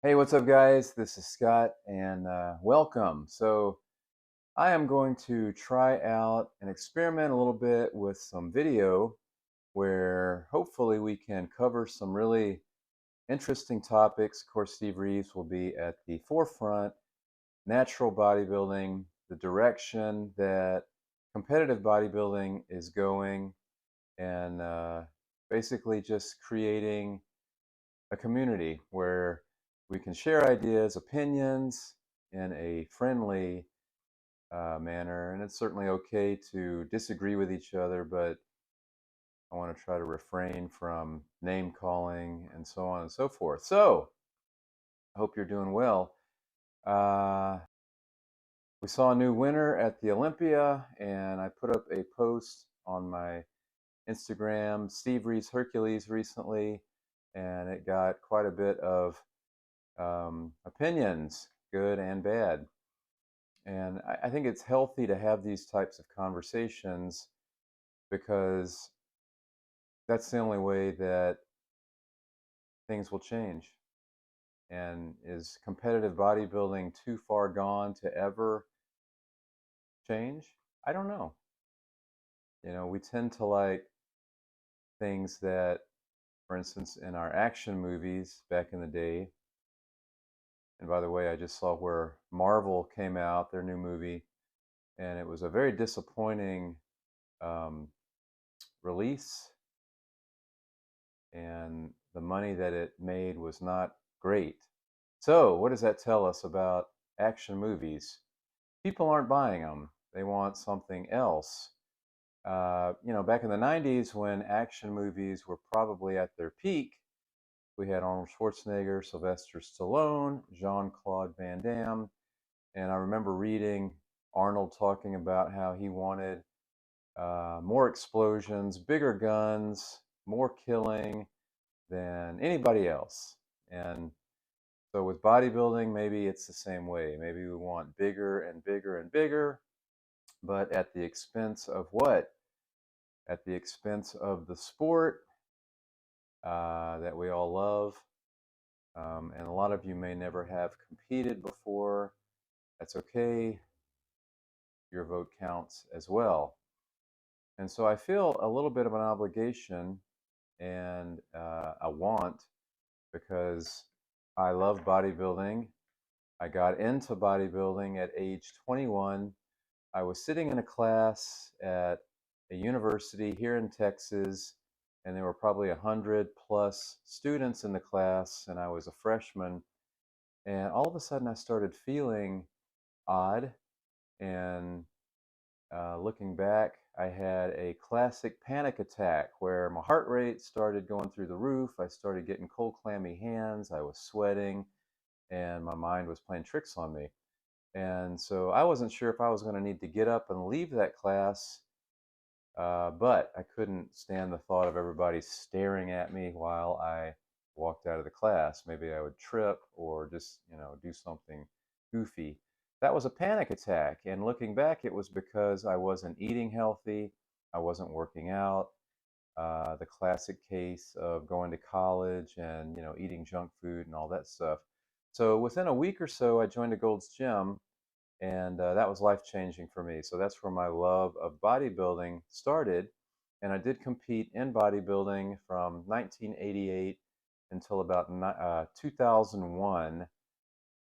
Hey, what's up, guys? This is Scott, and welcome. I am going to try out and experiment a little bit with some video where hopefully we can cover some really interesting topics. Of course, Steve Reeves will be at the forefront, natural bodybuilding, the direction that competitive bodybuilding is going, and basically just creating a community where we can share ideas, opinions in a friendly manner. And it's certainly okay to disagree with each other, but I want to try to refrain from name calling and so on and so forth. So I hope you're doing well. Uh, we saw a new winner at the Olympia, and I put up a post on my Instagram, Steve Reeves Hercules, recently, and it got quite a bit of opinions, good and bad. And I think it's healthy to have these types of conversations because that's the only way that things will change. And is competitive bodybuilding too far gone to ever change? I don't know. We tend to like things that, for instance, in our action movies back in the day, and by the way, I just saw where Marvel came out, their new movie, and it was a very disappointing um, release, and the money that it made was not great. So, what does that tell us about action movies? People aren't buying them, they want something else. Back in the 90s when action movies were probably at their peak, we had Arnold Schwarzenegger, Sylvester Stallone, Jean Claude Van Damme, and I remember reading Arnold talking about how he wanted more explosions, bigger guns, more killing than anybody else. And so with bodybuilding, maybe it's the same way. Maybe we want bigger and bigger and bigger, but at the expense of what? At the expense of the sport that we all love. And a lot of you may never have competed before. That's okay. Your vote counts as well. And so I feel a little bit of an obligation and a want because I love bodybuilding. I got into bodybuilding at age 21. I was sitting in a class at a university here in Texas, and there were probably 100 plus students in the class, and I was a freshman. And all of a sudden, I started feeling odd. And looking back, I had a classic panic attack where my heart rate started going through the roof. I started getting cold, clammy hands. I was sweating, and my mind was playing tricks on me. And so I wasn't sure if I was going to need to get up and leave that class, but I couldn't stand the thought of everybody staring at me while I walked out of the class. Maybe I would trip or just, do something goofy. That was a panic attack. And looking back, it was because I wasn't eating healthy, I wasn't working out. The classic case of going to college and eating junk food and all that stuff. So within a week or so, I joined a Gold's Gym, and that was life changing for me. So that's where my love of bodybuilding started. And I did compete in bodybuilding from 1988 until about 2001.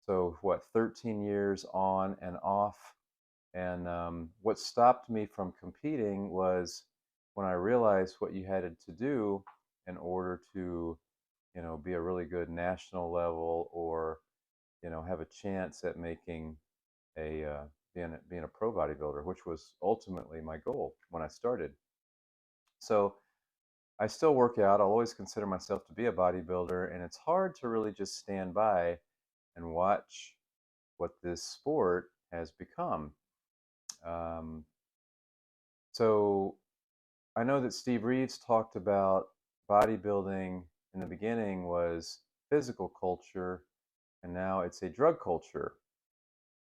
So, what, 13 years on and off. And what stopped me from competing was when I realized what you had to do in order to, be a really good national level or, have a chance at making a being a pro bodybuilder, which was ultimately my goal when I started. So I still work out. I'll always consider myself to be a bodybuilder, and it's hard to really just stand by and watch what this sport has become. Um, so I know that Steve Reeves talked about bodybuilding in the beginning was physical culture, and now it's a drug culture.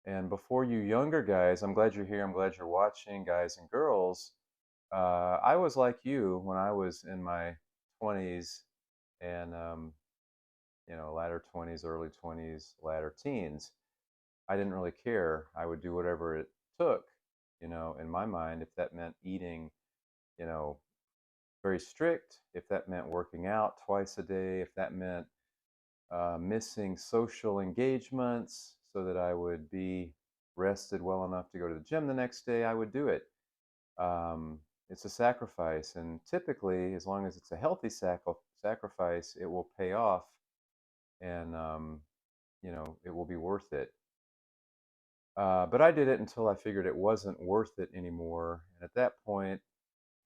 And before you younger guys, I'm glad you're here. I'm glad you're watching, guys and girls. I was like you when I was in my 20s, and latter 20s, early 20s, latter teens. I didn't really care. I would do whatever it took, in my mind, if that meant eating, you know, very strict, if that meant working out twice a day, if that meant missing social engagements so that I would be rested well enough to go to the gym the next day, I would do it. Um, it's a sacrifice, and typically, as long as it's a healthy sacrifice, it will pay off, and it will be worth it. But I did it until I figured it wasn't worth it anymore, and at that point,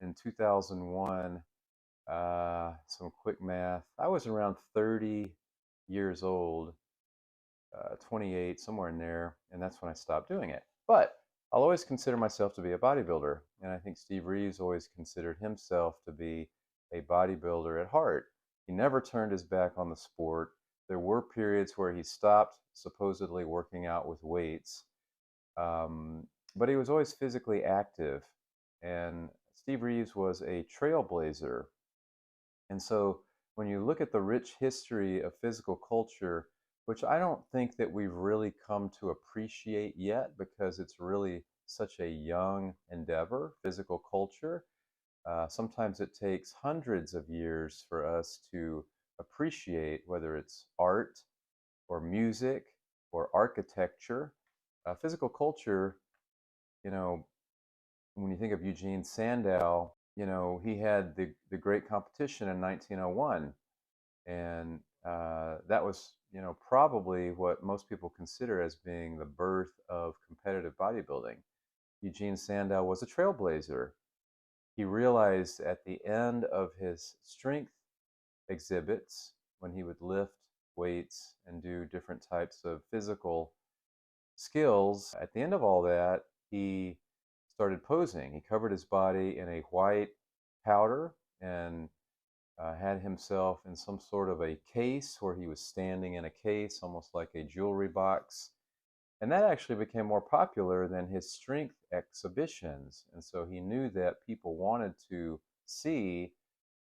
in 2001, some quick math, I was around 30 years old, 28, somewhere in there, and that's when I stopped doing it. But I'll always consider myself to be a bodybuilder, and I think Steve Reeves always considered himself to be a bodybuilder at heart. He never turned his back on the sport. There were periods where he stopped supposedly working out with weights, but he was always physically active. And Steve Reeves was a trailblazer. And so when you look at the rich history of physical culture, which I don't think that we've really come to appreciate yet because it's really such a young endeavor, physical culture. Sometimes it takes hundreds of years for us to appreciate whether it's art or music or architecture. Physical culture, you know, when you think of Eugene Sandow, he had the great competition in 1901, and that was, probably what most people consider as being the birth of competitive bodybuilding. Eugene Sandow was a trailblazer. He realized at the end of his strength exhibits, when he would lift weights and do different types of physical skills, at the end of all that, he started posing. He covered his body in a white powder and had himself in some sort of a case where he was standing in a case, almost like a jewelry box. And that actually became more popular than his strength exhibitions. And so he knew that people wanted to see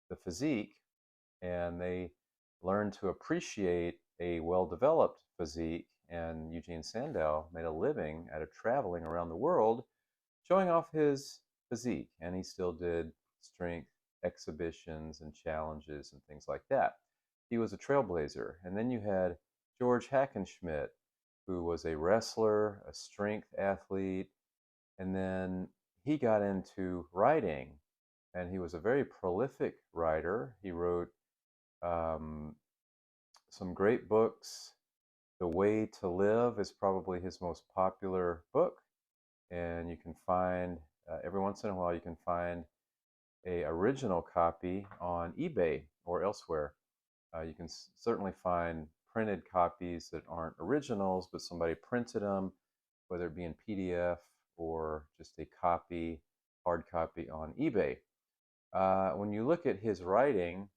the physique, and they learned to appreciate a well developed physique. And Eugene Sandow made a living out of traveling around the world showing off his physique. And he still did strength exhibitions and challenges and things like that. He was a trailblazer. And then you had George Hackenschmidt, who was a wrestler, a strength athlete, and then he got into writing. And he was a very prolific writer. He wrote um, some great books. The Way to Live is probably his most popular book, and you can find every once in a while you can find a original copy on eBay or elsewhere. You can certainly find printed copies that aren't originals, but somebody printed them, whether it be in PDF or just a copy, hard copy on eBay. When you look at his writing,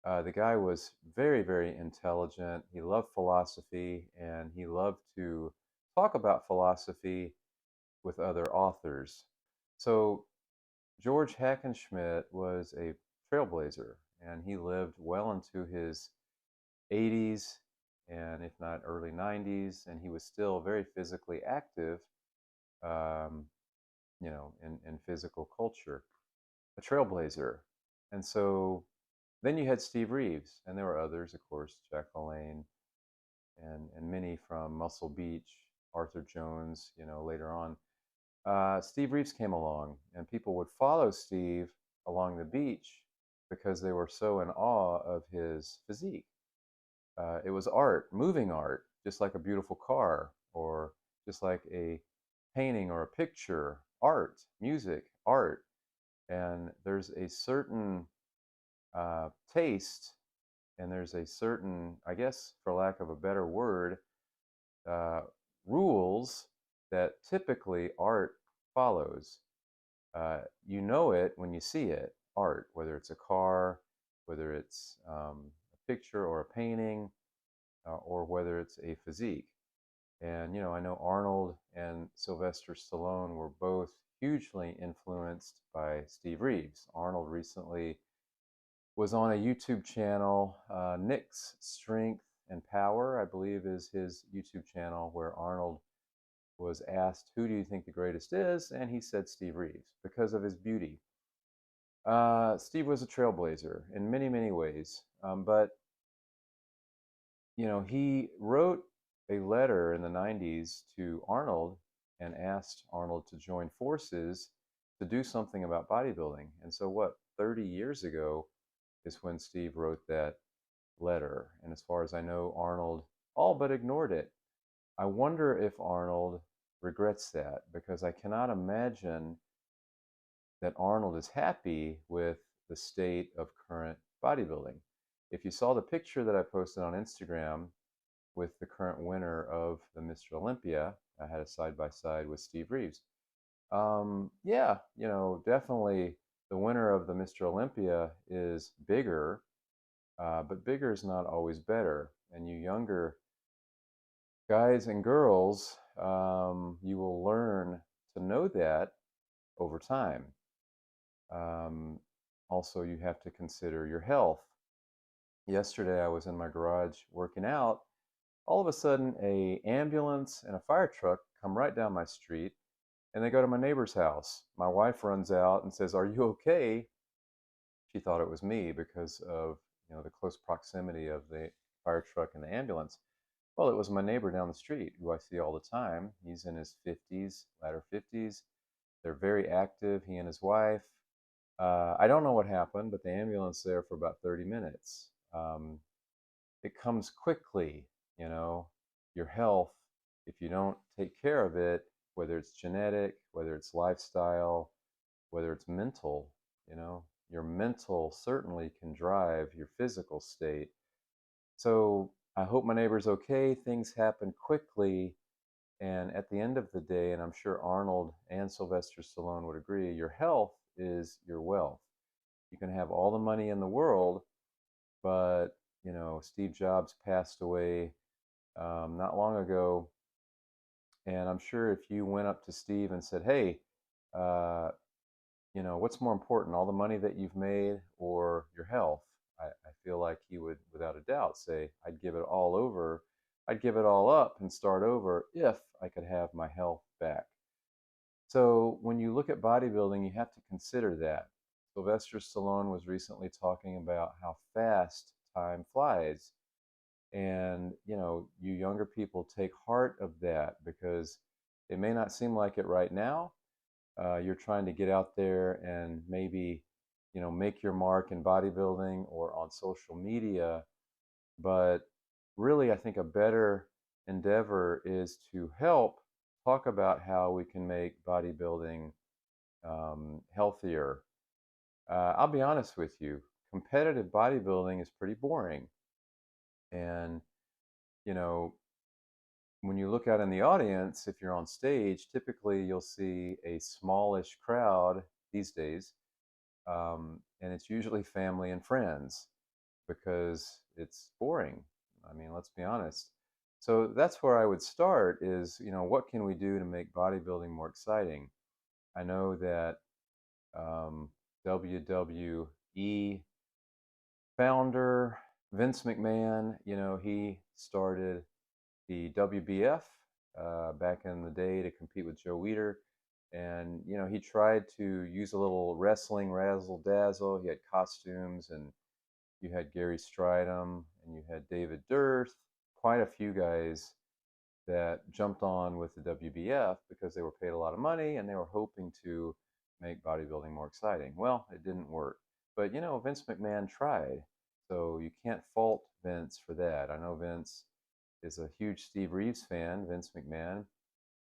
the guy was very, very intelligent. He loved philosophy, and he loved to talk about philosophy with other authors. So George Hackenschmidt was a trailblazer, and he lived well into his 80s and if not early 90s, and he was still very physically active, um, in physical culture, a trailblazer. And so then you had Steve Reeves, and there were others, of course, Jack LaLanne, and many from Muscle Beach, Arthur Jones, later on. Steve Reeves came along, and people would follow Steve along the beach because they were so in awe of his physique. It was art, moving art, just like a beautiful car, or just like a painting or a picture, art, music, art. And there's a certain taste, and there's a certain, I guess, for lack of a better word, uh, rules that typically art follows. You know it when you see it, art, whether it's a car, whether it's a picture or a painting, or whether it's a physique. And, I know Arnold and Sylvester Stallone were both hugely influenced by Steve Reeves. Arnold recently was on a YouTube channel, Nick's Strength and Power, I believe is his YouTube channel, where Arnold was asked, "Who do you think the greatest is?" And he said Steve Reeves because of his beauty. Steve was a trailblazer in many, many ways, but he wrote a letter in the 90s to Arnold and asked Arnold to join forces to do something about bodybuilding. And so, what, 30 years ago is when Steve wrote that letter. And as far as I know, Arnold all but ignored it. I wonder if Arnold regrets that, because I cannot imagine that Arnold is happy with the state of current bodybuilding. If you saw the picture that I posted on Instagram with the current winner of the Mr. Olympia, I had a side by side with Steve Reeves. Yeah, definitely the winner of the Mr. Olympia is bigger, but bigger is not always better. And you younger guys and girls, you will learn to know that over time. Um, Also, you have to consider your health. Yesterday, I was in my garage working out. All of a sudden, a ambulance and a fire truck come right down my street, and they go to my neighbor's house. My wife runs out and says, "Are you okay?" She thought it was me because of the close proximity of the fire truck and the ambulance. Well, it was my neighbor down the street who I see all the time. He's in his 50s, latter 50s. They're very active, he and his wife. I don't know what happened, but the ambulance there for about 30 minutes. It comes quickly, you know, your health, if you don't take care of it, whether it's genetic, whether it's lifestyle, whether it's mental, your mental certainly can drive your physical state. So I hope my neighbor's okay. Things happen quickly. And at the end of the day, and I'm sure Arnold and Sylvester Stallone would agree, your health is your wealth. You can have all the money in the world, but Steve Jobs passed away not long ago, and I'm sure if you went up to Steve and said, "Hey, uh, what's more important, all the money that you've made or your health?" I feel like he would, without a doubt, say, "I'd give it all over. I'd give it all up and start over if I could have my health back." So when you look at bodybuilding, you have to consider that. Sylvester Stallone was recently talking about how fast time flies. And, you younger people take heart of that, because it may not seem like it right now. You're trying to get out there and maybe, make your mark in bodybuilding or on social media. But really, I think a better endeavor is to help talk about how we can make bodybuilding healthier. I'll be honest with you, competitive bodybuilding is pretty boring. And, you know, when you look out in the audience, if you're on stage, typically you'll see a smallish crowd these days. And it's usually family and friends because it's boring. I mean, let's be honest. So that's where I would start is, what can we do to make bodybuilding more exciting? I know that WWE founder Vince McMahon, he started the WBF back in the day to compete with Joe Weider. And, he tried to use a little wrestling razzle dazzle. He had costumes, and you had Gary Stridham, and you had David Durst, quite a few guys that jumped on with the WBF because they were paid a lot of money and they were hoping to make bodybuilding more exciting. Well, it didn't work. But, Vince McMahon tried. So you can't fault Vince for that. I know Vince is a huge Steve Reeves fan, Vince McMahon,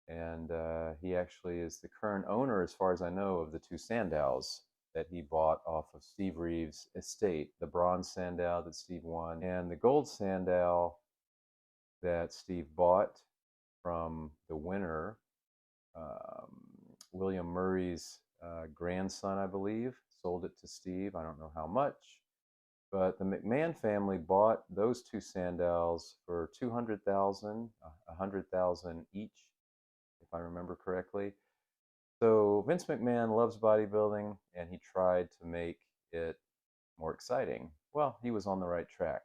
and he actually is the current owner, as far as I know, of the two Sandows that he bought off of Steve Reeves' estate, the bronze Sandow that Steve won, and the gold Sandow that Steve bought from the winner, um, William Murray's grandson, I believe, sold it to Steve. I don't know how much, but the McMahon family bought those two Sandows for 200,000, 100,000 each, if I remember correctly. So Vince McMahon loves bodybuilding, and he tried to make it more exciting. Well, he was on the right track.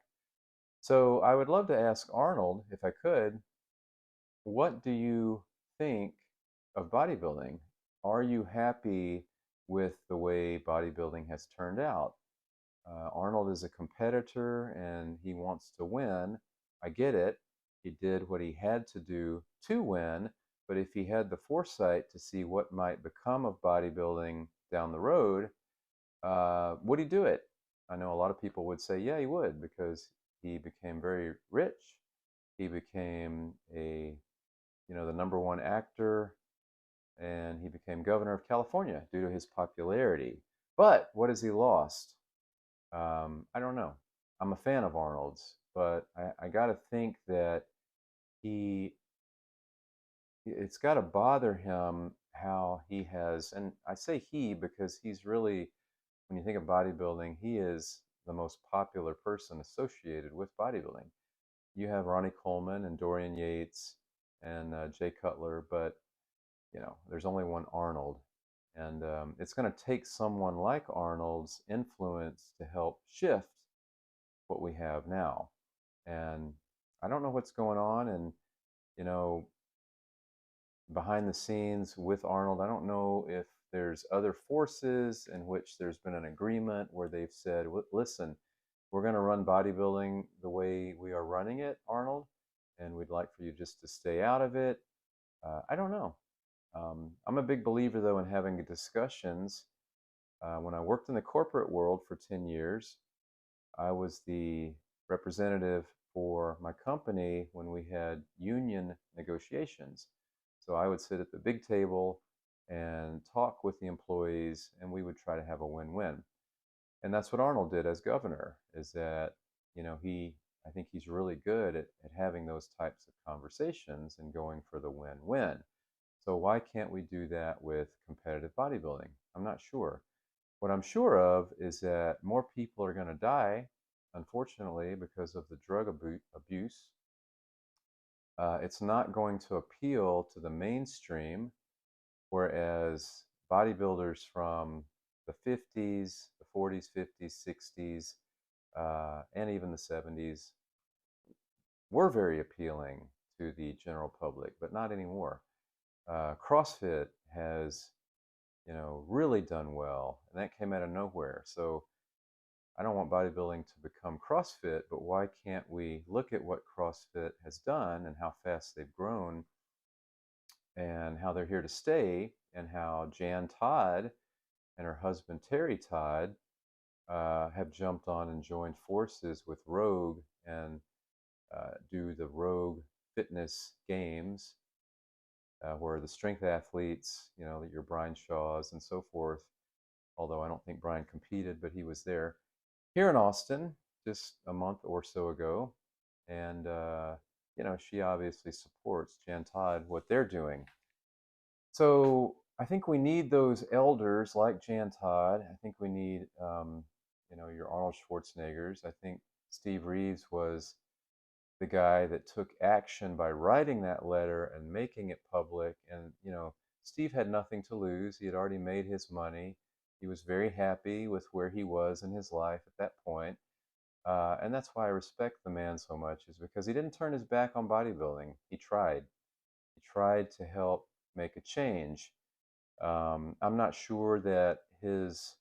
So I would love to ask Arnold, if I could, what do you think of bodybuilding? Are you happy with the way bodybuilding has turned out? Arnold is a competitor and he wants to win. I get it. He did what he had to do to win. But if he had the foresight to see what might become of bodybuilding down the road, would he do it? I know a lot of people would say, yeah, he would, because he became very rich. He became the number one actor, and he became governor of California due to his popularity. But what has he lost? I don't know. I'm a fan of Arnold's, but I got to think that he, it's got to bother him how he has, and I say he because he's really, when you think of bodybuilding, he is the most popular person associated with bodybuilding. You have Ronnie Coleman and Dorian Yates and Jay Cutler, but there's only one Arnold, and it's going to take someone like Arnold's influence to help shift what we have now. And I don't know what's going on, and you know, behind the scenes with Arnold, I don't know if there's other forces in which there's been an agreement where they've said, listen, we're going to run bodybuilding the way we are running it, Arnold, and we'd like for you just to stay out of it. I don't know. I'm a big believer, though, in having discussions. When I worked in the corporate world for 10 years, I was the representative for my company when we had union negotiations. So I would sit at the big table and talk with the employees, and we would try to have a win-win. And that's what Arnold did as governor, is that, I think he's really good at having those types of conversations and going for the win-win. So why can't we do that with competitive bodybuilding? I'm not sure. What I'm sure of is that more people are going to die, unfortunately, because of the drug abuse. It's not going to appeal to the mainstream, whereas bodybuilders from the 50s, the 40s, 50s, 60s, and even the 70s were very appealing to the general public, but not anymore. CrossFit has, really done well, and that came out of nowhere. So I don't want bodybuilding to become CrossFit, but why can't we look at what CrossFit has done and how fast they've grown and how they're here to stay, and how Jan Todd and her husband Terry Todd have jumped on and joined forces with Rogue and do the Rogue Fitness Games, where the strength athletes, your Brian Shaws and so forth, although I don't think Brian competed, but he was there here in Austin just a month or so ago. And, she obviously supports Jan Todd, what they're doing. So I think we need those elders like Jan Todd. I think we need, your Arnold Schwarzeneggers. I think Steve Reeves was the guy that took action by writing that letter and making it public. And, Steve had nothing to lose. He had already made his money. He was very happy with where he was in his life at that point. And that's why I respect the man so much, is because he didn't turn his back on bodybuilding. He tried. He tried to help make a change. I'm not sure that his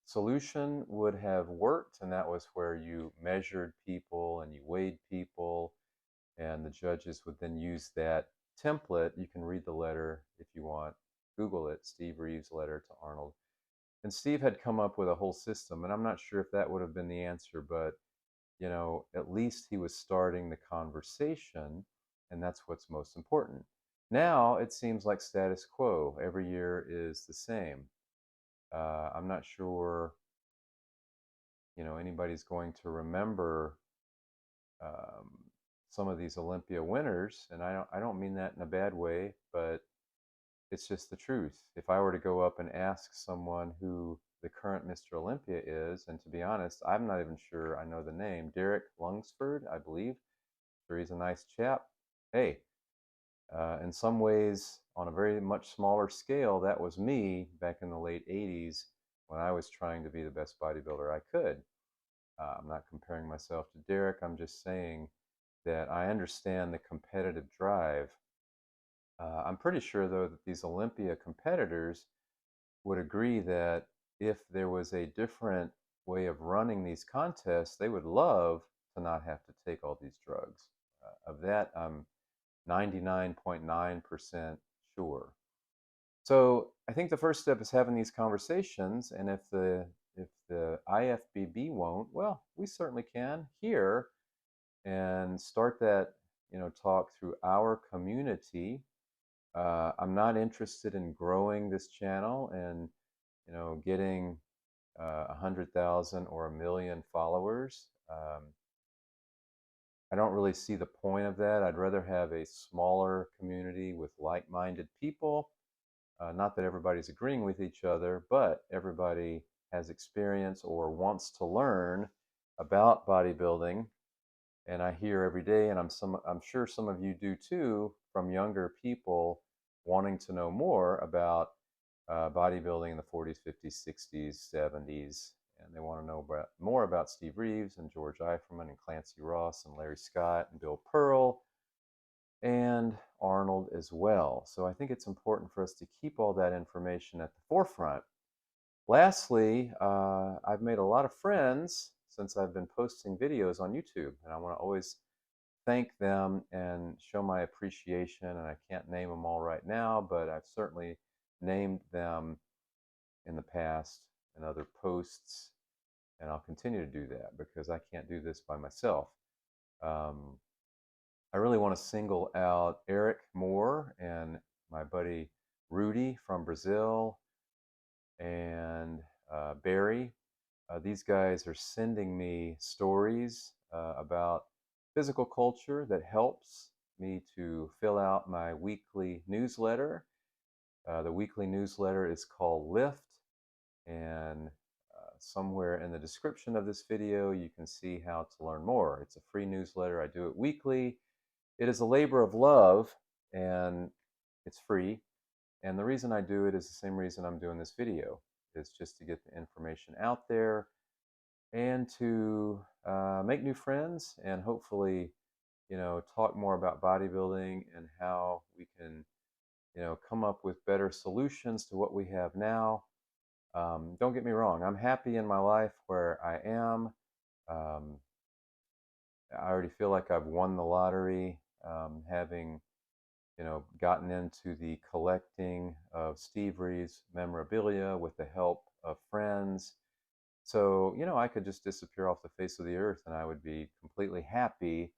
solution would have worked, and that was where you measured people and you weighed people, and the judges would then use that template. You can read the letter if you want. Google it, Steve Reeves' letter to Arnold. And Steve had come up with a whole system, and I'm not sure if that would have been the answer, but at least he was starting the conversation, and that's what's most important. Now it seems like status quo. Every year is the same. I'm not sure, anybody's going to remember um, some of these Olympia winners, and I don't mean that in a bad way, but it's just the truth. If I were to go up and ask someone who the current Mr. Olympia is, and to be honest, I'm not even sure I know the name, Derek Lunsford, I believe. Sure, he's a nice chap. Hey, in some ways, on a very much smaller scale, that was me back in the late 80s. when I was trying to be the best bodybuilder I could. I'm not comparing myself to Derek. I'm just saying that I understand the competitive drive. I'm pretty sure, though, that these Olympia competitors would agree that if there was a different way of running these contests, they would love to not have to take all these drugs. Of that, I'm 99.9% sure. So I think the first step is having these conversations, and if the IFBB won't, well, we certainly can here and start that talk through our community. I'm not interested in growing this channel and getting 100,000 or 1 million followers. I don't really see the point of that. I'd rather have a smaller community with like-minded people. Not that everybody's agreeing with each other, but everybody has experience or wants to learn about bodybuilding. And I hear every day, and I'm sure some of you do too, from younger people wanting to know more about bodybuilding in the 40s, 50s, 60s, 70s, and they want to know more about Steve Reeves and George Eiferman and Clancy Ross and Larry Scott and Bill Pearl and Arnold as well. So I think it's important for us to keep all that information at the forefront. Lastly, I've made a lot of friends since I've been posting videos on YouTube, and I want to always thank them and show my appreciation. And I can't name them all right now, but I've certainly named them in the past in other posts, and I'll continue to do that because I can't do this by myself. I really want to single out Eric Moore and my buddy Rudy from Brazil and Barry. These guys are sending me stories about physical culture that helps me to fill out my weekly newsletter. The weekly newsletter is called Lift, and somewhere in the description of this video you can see how to learn more. It's a free newsletter. I do it weekly. It is a labor of love, and it's free. And the reason I do it is the same reason I'm doing this video. It's just to get the information out there and to make new friends and hopefully, talk more about bodybuilding and how we can, come up with better solutions to what we have now. Don't get me wrong, I'm happy in my life where I am. Um, I already feel like I've won the lottery, having gotten into the collecting of Steve Reeves memorabilia with the help of friends. So, I could just disappear off the face of the earth and I would be completely happy,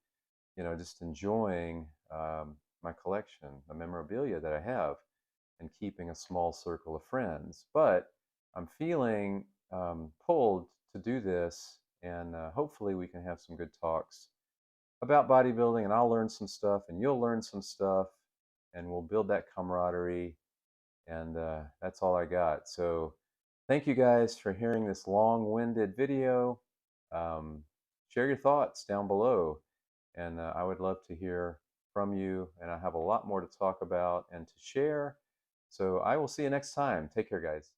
just enjoying my collection, the memorabilia that I have, and keeping a small circle of friends. But I'm feeling pulled to do this, and hopefully we can have some good talks about bodybuilding, and I'll learn some stuff, and you'll learn some stuff, and we'll build that camaraderie. And that's all I got. So thank you guys for hearing this long-winded video. Um, Share your thoughts down below, and I would love to hear from you. And I have a lot more to talk about and to share. So I will see you next time. Take care, guys.